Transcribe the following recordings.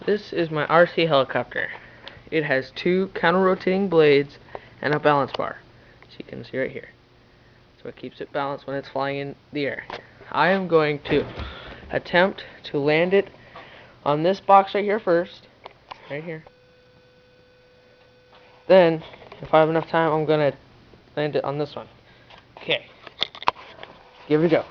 This is my RC helicopter. It has two counter-rotating blades and a balance bar, as you can see right here. So it keeps it balanced when it's flying in the air. I am going to attempt to land it on this box right here first, right here. Then, if I have enough time, I'm gonna land it on this one. Okay, give it a go.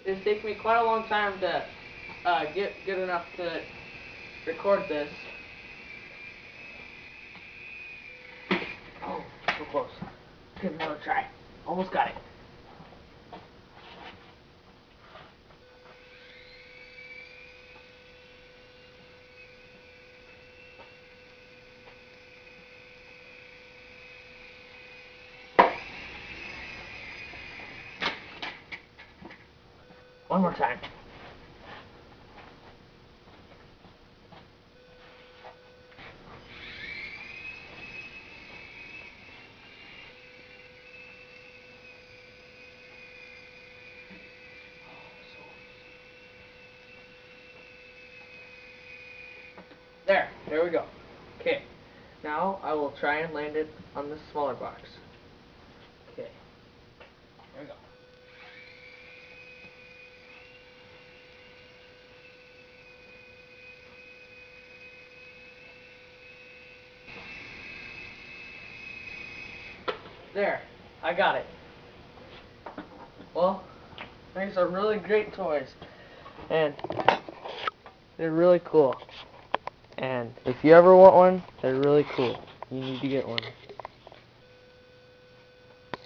It's taken me quite a long time to get good enough to record this. Oh, so close. Give it another try. Almost got it. One more time. There we go. Okay, now I will try and land it on the smaller box. Okay, there we go. There, I got it. Well, these are really great toys, and they're really cool. And if you ever want one, they're really cool. You need to get one.